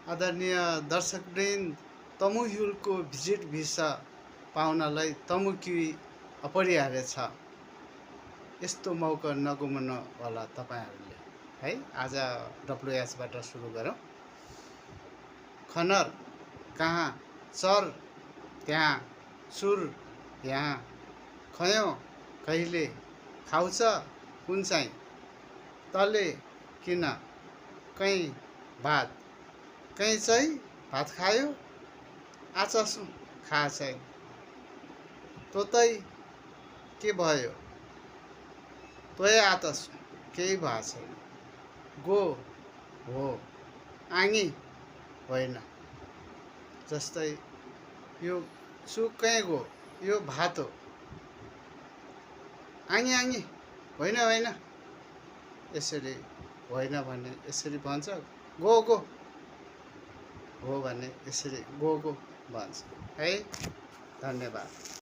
आदरणीय दर्शकवृन्द, तमुहुलको visit visa पाउनलाई तमुकी अपरिहार्य छ। यस्तो मौका नगुमाउनु होला तपाईहरुले है। आज WS बाट सुरु गरौँ। खनर कहाँ, चर त्यहाँ, सुर यहाँ, खयो कहिले, खाउँछ कुन चाहिँ, तले किन कहीँ भात, कहीँ चाहिँ भात खायो, आचासु खा चाहिँ, तोतै के भयो, तोय आतसु केही भएको छैन, गो हो आङी होइन। जस्तै यो सु कहीँ गो, यो भात हो, आङी आङी होइन होइन, यसरी होइन भने यसरी भन्छ, गो गो हो भने यसरी गो गो भन्छ है। धन्यवाद।